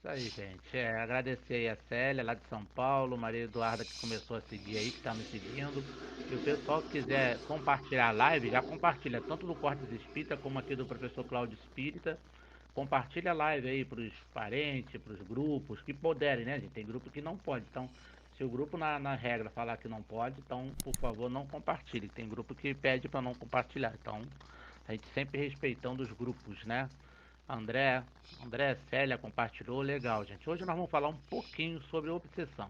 Isso aí, gente. Agradecer aí a Célia, lá de São Paulo, Maria Eduarda, que começou a seguir aí, que está nos seguindo. E o pessoal que quiser compartilhar a live, já compartilha, tanto do Cortes Espírita como aqui do professor Cláudio Espírita. Compartilha a live aí para os parentes, para os grupos que puderem, né, gente? Tem grupo que não pode. Então, se o grupo na regra falar que não pode, então, por favor, não compartilhe. Tem grupo que pede para não compartilhar. Então, a gente sempre respeitando os grupos, né? André, André Célia compartilhou, legal, gente. Hoje nós vamos falar um pouquinho sobre obsessão.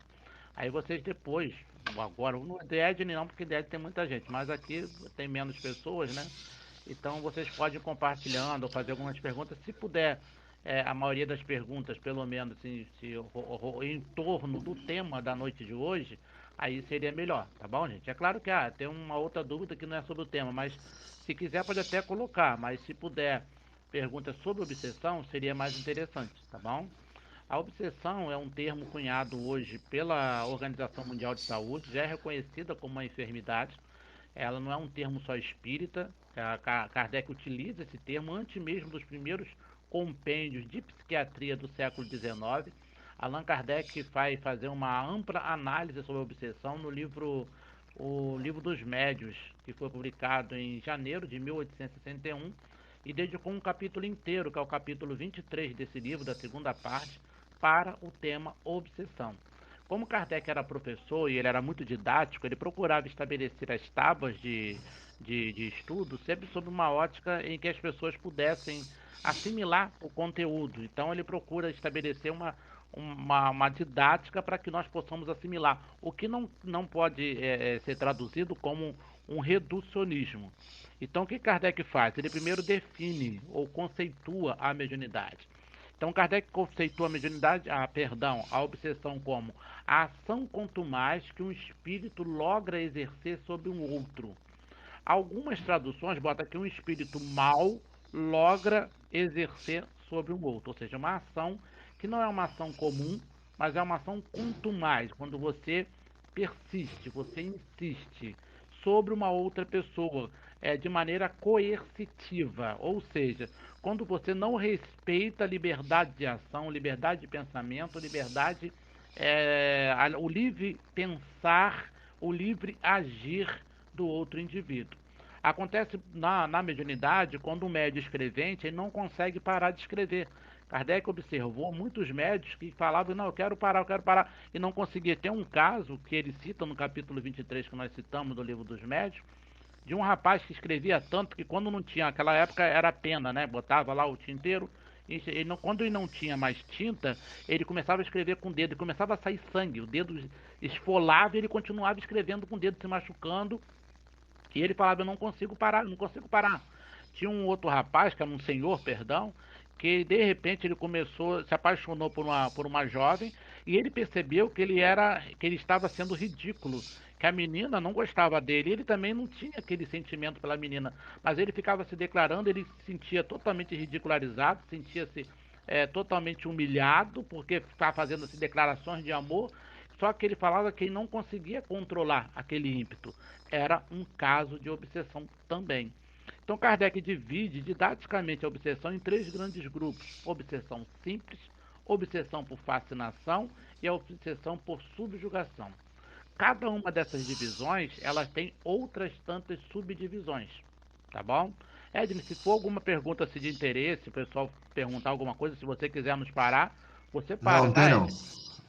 Aí vocês depois, agora no Edne não, porque Edne tem muita gente, mas aqui tem menos pessoas, né? Então vocês podem ir compartilhando ou fazer algumas perguntas, se puder. A maioria das perguntas, pelo menos, se em torno do tema da noite de hoje, aí seria melhor, tá bom, gente? É claro que tem uma outra dúvida que não é sobre o tema, mas se quiser pode até colocar, mas se puder perguntas sobre obsessão, seria mais interessante, tá bom? A obsessão é um termo cunhado hoje pela Organização Mundial de Saúde, já é reconhecida como uma enfermidade. Ela não é um termo só espírita. Kardec utiliza esse termo antes mesmo dos primeiros compêndios de psiquiatria do século XIX. Allan Kardec vai fazer uma ampla análise sobre a obsessão no livro O Livro dos Médios, que foi publicado em janeiro de 1861, e dedicou um capítulo inteiro, que é o capítulo 23 desse livro, da segunda parte, para o tema obsessão. Como Kardec era professor e ele era muito didático, ele procurava estabelecer as tábuas de estudo sempre sob uma ótica em que as pessoas pudessem assimilar o conteúdo. Então ele procura estabelecer uma didática para que nós possamos assimilar, o que não pode ser traduzido como um reducionismo. Então o que Kardec faz? Ele primeiro define ou conceitua a mediunidade. Então Kardec conceitua a mediunidade, a obsessão como a ação contumaz que um espírito logra exercer sobre um outro. Algumas traduções botam que um espírito mau logra exercer sobre um outro, ou seja, uma ação que não é uma ação comum, mas é uma ação contumaz, quando você persiste, você insiste sobre uma outra pessoa de maneira coercitiva, ou seja, quando você não respeita a liberdade de ação, liberdade de pensamento, liberdade, o livre pensar, o livre agir do outro indivíduo. Acontece na mediunidade quando um médio escrevente ele não consegue parar de escrever. Kardec observou muitos médios que falavam, não, eu quero parar, e não conseguia. Tem um caso que ele cita no capítulo 23 que nós citamos do livro dos médios, de um rapaz que escrevia tanto que quando não tinha, aquela época era pena, né? Botava lá o tinteiro, e ele não, quando ele não tinha mais tinta, ele começava a escrever com o dedo, e começava a sair sangue, o dedo esfolava e ele continuava escrevendo com o dedo se machucando, e ele falava, eu não consigo parar, eu não consigo parar. Tinha um outro rapaz, que era um senhor, perdão, que de repente ele começou, se apaixonou por uma jovem, e ele percebeu que ele estava sendo ridículo, que a menina não gostava dele, ele também não tinha aquele sentimento pela menina, mas ele ficava se declarando, ele se sentia totalmente ridicularizado, sentia-se totalmente humilhado, porque estava fazendo assim, declarações de amor, só que ele falava que ele não conseguia controlar aquele ímpeto. Era um caso de obsessão também. Então Kardec divide didaticamente a obsessão em três grandes grupos: obsessão simples, obsessão por fascinação e a obsessão por subjugação. Cada uma dessas divisões, ela tem outras tantas subdivisões, tá bom? Edne, se for alguma pergunta assim, de interesse, o pessoal perguntar alguma coisa, se você quiser nos parar, você Não, para, não tem tá, não. Edne?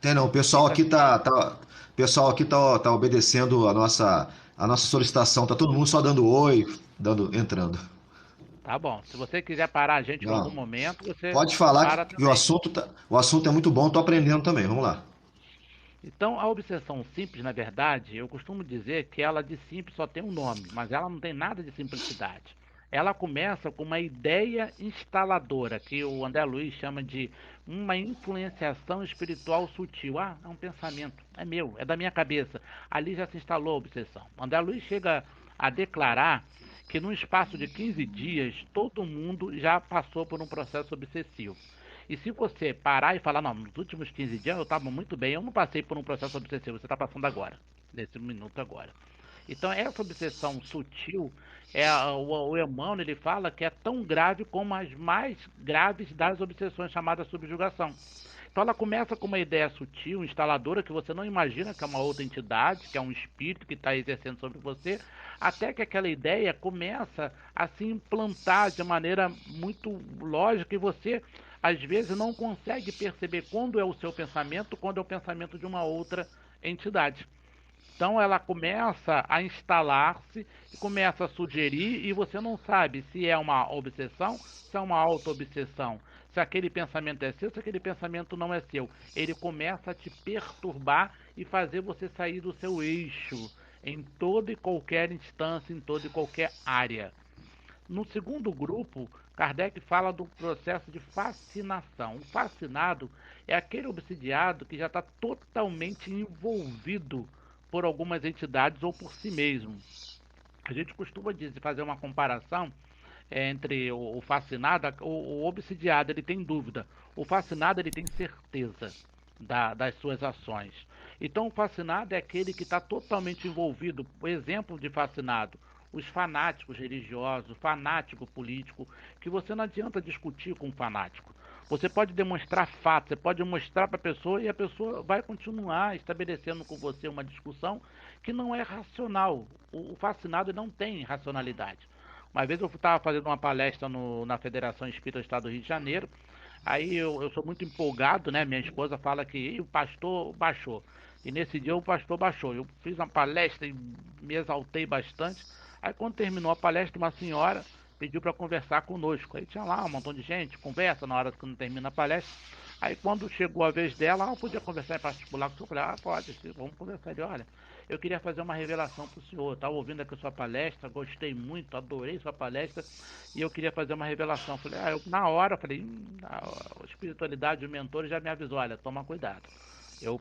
Tem não. O pessoal Fica aqui assim. tá obedecendo a nossa solicitação. Tá todo mundo só dando oi, entrando. Tá bom. Se você quiser parar a gente em algum Não. momento, você Pode falar para que o também. assunto é muito bom, tô aprendendo também. Vamos lá. Então, a obsessão simples, na verdade, eu costumo dizer que ela de simples só tem um nome, mas ela não tem nada de simplicidade. Ela começa com uma ideia instaladora, que o André Luiz chama de uma influenciação espiritual sutil. Ah, é um pensamento, é meu, é da minha cabeça. Ali já se instalou a obsessão. André Luiz chega a declarar que num espaço de 15 dias, todo mundo já passou por um processo obsessivo. E se você parar e falar, não, nos últimos 15 dias eu estava muito bem, eu não passei por um processo obsessivo, você está passando agora, nesse minuto agora. Então essa obsessão sutil, o Emmanuel ele fala que é tão grave como as mais graves das obsessões chamadas subjugação. Então ela começa com uma ideia sutil, instaladora, que você não imagina que é uma outra entidade, que é um espírito que está exercendo sobre você, até que aquela ideia começa a se implantar de maneira muito lógica e você, às vezes, não consegue perceber quando é o seu pensamento, quando é o pensamento de uma outra entidade. Então ela começa a instalar-se e começa a sugerir, e você não sabe se é uma obsessão, se é uma auto-obsessão, se aquele pensamento é seu, se aquele pensamento não é seu. Ele começa a te perturbar e fazer você sair do seu eixo em toda e qualquer instância, em toda e qualquer área. No segundo grupo, Kardec fala do processo de fascinação. O fascinado é aquele obsidiado que já está totalmente envolvido por algumas entidades ou por si mesmo. A gente costuma dizer, fazer uma comparação entre o fascinado, o obsidiado ele tem dúvida, o fascinado ele tem certeza das suas ações. Então o fascinado é aquele que está totalmente envolvido. O exemplo de fascinado, os fanáticos religiosos, o fanático político, que você não adianta discutir com um fanático. Você pode demonstrar fatos, você pode mostrar para a pessoa e a pessoa vai continuar estabelecendo com você uma discussão que não é racional. O fascinado não tem racionalidade. Uma vez eu estava fazendo uma palestra na Federação Espírita do Estado do Rio de Janeiro. Aí eu sou muito empolgado, né? Minha esposa fala que o pastor baixou. E nesse dia o pastor baixou. Eu fiz uma palestra e me exaltei bastante. Aí quando terminou a palestra, uma senhora pediu para conversar conosco. Aí tinha lá um montão de gente, conversa na hora que não termina a palestra. Aí quando chegou a vez dela, eu podia conversar em particular com o senhor. Eu falei, pode, sim, vamos conversar. Ele, olha, eu queria fazer uma revelação para o senhor. Estava ouvindo aqui a sua palestra, gostei muito, adorei sua palestra e eu queria fazer uma revelação. Falei, eu, na hora, falei, a espiritualidade, o mentor já me avisou, olha, toma cuidado. Eu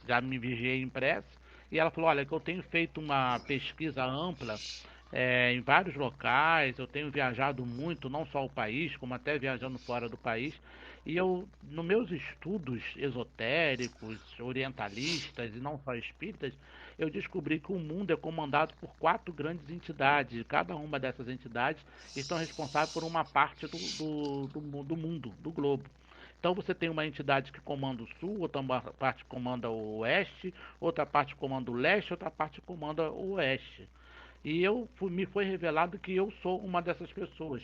já me vigiei em prece e ela falou, olha, que eu tenho feito uma pesquisa ampla em vários locais, eu tenho viajado muito, não só o país, como até viajando fora do país, e eu, nos meus estudos esotéricos, orientalistas e não só espíritas, eu descobri que o mundo é comandado por quatro grandes entidades. Cada uma dessas entidades estão responsáveis por uma parte do mundo, do globo. Então você tem uma entidade que comanda o sul, outra parte comanda o oeste, outra parte comanda o leste, outra parte comanda o oeste. E me foi revelado que eu sou uma dessas pessoas,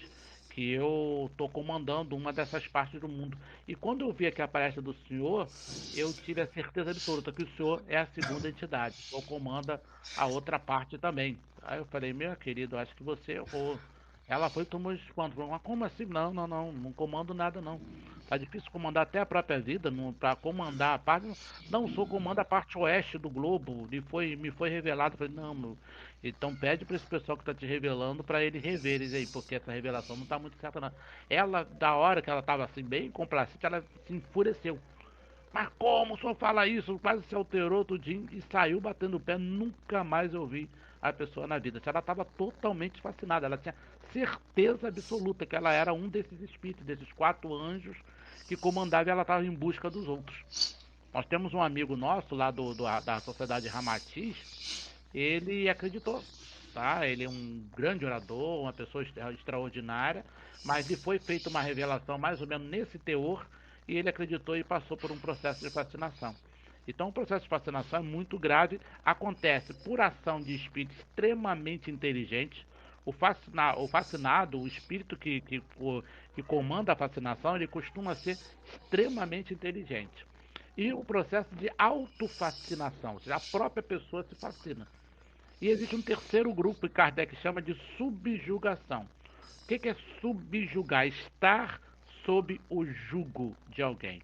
que eu estou comandando uma dessas partes do mundo. E quando eu vi aqui a palestra do senhor, eu tive a certeza absoluta que o senhor é a segunda entidade, ou comanda a outra parte também. Aí eu falei, meu querido, acho que você errou. Ela foi e tomou espanto. Falou, mas como assim? Não, não, não, não comando nada não. Tá difícil comandar até a própria vida, para comandar a parte. Não sou comando a parte oeste do globo. Me foi revelado. Falei, não, meu. Então pede para esse pessoal que está te revelando para eles reverem aí, porque essa revelação não está muito certa não. Ela, da hora que ela estava assim, bem complacente, ela se enfureceu. Mas como o senhor fala isso? Quase se alterou tudinho e saiu batendo o pé. Nunca mais eu vi a pessoa na vida. Ela estava totalmente fascinada. Ela tinha certeza absoluta que ela era um desses espíritos, desses quatro anjos que comandavam e ela estava em busca dos outros. Nós temos um amigo nosso lá da Sociedade Ramatiz, ele acreditou, tá? Ele é um grande orador, uma pessoa extraordinária, mas lhe foi feita uma revelação mais ou menos nesse teor e ele acreditou e passou por um processo de fascinação. Então, o processo de fascinação é muito grave, acontece por ação de espíritos extremamente inteligentes. O fascinado, o espírito que comanda a fascinação, ele costuma ser extremamente inteligente. E o processo de autofascinação, ou seja, a própria pessoa se fascina. E existe um terceiro grupo que Kardec chama de subjugação. O que é subjugar? Estar sob o jugo de alguém.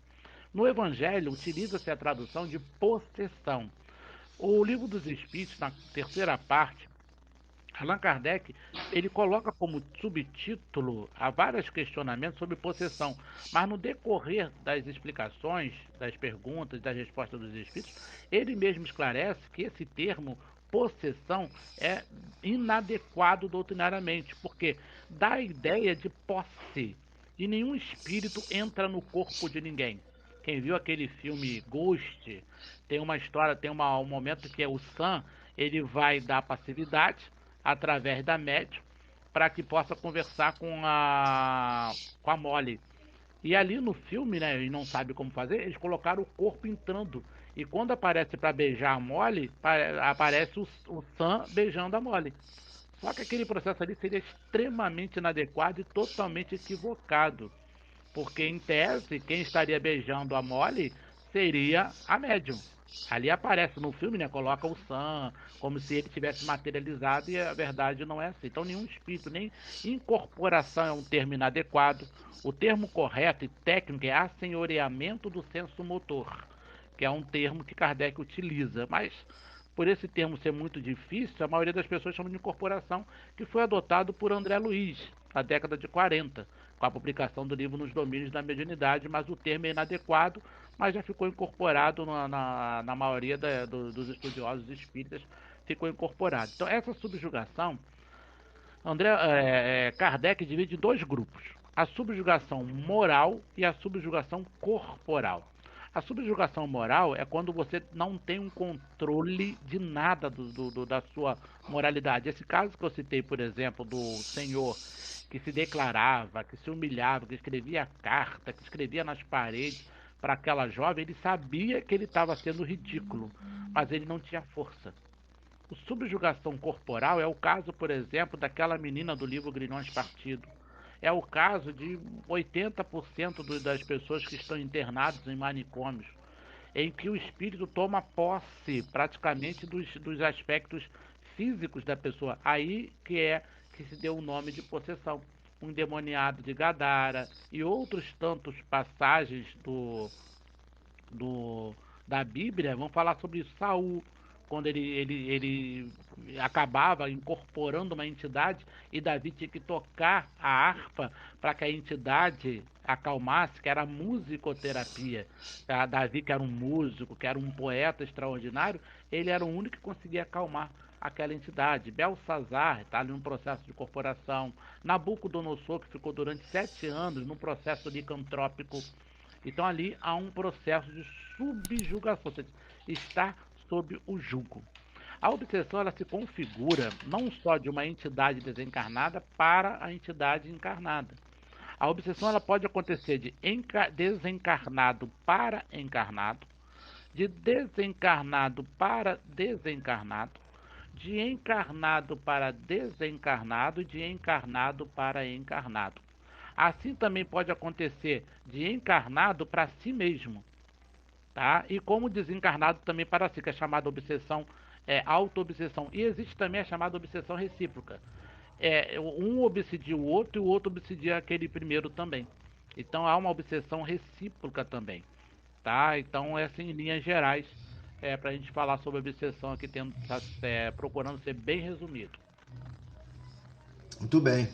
No Evangelho, utiliza-se a tradução de possessão. O Livro dos Espíritos, na terceira parte, Allan Kardec, ele coloca como subtítulo há vários questionamentos sobre possessão, mas no decorrer das explicações, das perguntas, das respostas dos espíritos, ele mesmo esclarece que esse termo possessão é inadequado doutrinariamente, porque dá a ideia de posse, e nenhum espírito entra no corpo de ninguém. Quem viu aquele filme Ghost, tem uma história, um momento que é o Sam, ele vai dar passividade através da médium para que possa conversar com a Molly. E ali no filme, né, e não sabe como fazer, eles colocaram o corpo entrando. E quando aparece para beijar a Molly, aparece o Sam beijando a Molly. Só que aquele processo ali seria extremamente inadequado e totalmente equivocado. Porque, em tese, quem estaria beijando a Molly seria a médium. Ali aparece no filme, né? Coloca o Sam como se ele tivesse materializado e a verdade não é assim. Então, nenhum espírito, nem incorporação é um termo inadequado. O termo correto e técnico é assenhoreamento do senso motor, que é um termo que Kardec utiliza. Mas, por esse termo ser muito difícil, a maioria das pessoas chama de incorporação, que foi adotado por André Luiz, na década de 40, com a publicação do livro Nos Domínios da Mediunidade, mas o termo é inadequado, mas já ficou incorporado na maioria dos estudiosos espíritas, ficou incorporado. Então, essa subjugação, Kardec divide em dois grupos: a subjugação moral e a subjugação corporal. A subjugação moral é quando você não tem um controle de nada da sua moralidade. Esse caso que eu citei, por exemplo, do senhor que se declarava, que se humilhava, que escrevia carta, que escrevia nas paredes para aquela jovem, ele sabia que ele estava sendo ridículo, mas ele não tinha força. O subjugação corporal é o caso, por exemplo, daquela menina do livro Grilhões Partido. É o caso de 80% das pessoas que estão internados em manicômios, em que o espírito toma posse praticamente dos aspectos físicos da pessoa. Aí que se deu o nome de possessão. Um endemoniado de Gadara e outros tantos passagens do, da Bíblia vão falar sobre Saul, quando ele acabava incorporando uma entidade e Davi tinha que tocar a harpa para que a entidade acalmasse, que era a musicoterapia. Davi, que era um músico, que era um poeta extraordinário, ele era o único que conseguia acalmar aquela entidade. Belsazar está ali num processo de corporação. Nabucodonosor, que ficou durante 7 anos num processo licantrópico. Então ali há um processo de subjugação, ou seja, está sob o jugo. A obsessão ela se configura não só de uma entidade desencarnada para a entidade encarnada. A obsessão ela pode acontecer de desencarnado para encarnado, de desencarnado para desencarnado, de encarnado para desencarnado e de encarnado para encarnado. Assim também pode acontecer de encarnado para si mesmo, tá? E como desencarnado também para si, que é chamada obsessão, auto-obsessão. E existe também a chamada obsessão recíproca. Um obsidia o outro e o outro obsidia aquele primeiro também. Então há uma obsessão recíproca também, tá? Então essa em linhas gerais para a gente falar sobre obsessão aqui, procurando ser bem resumido. Muito bem.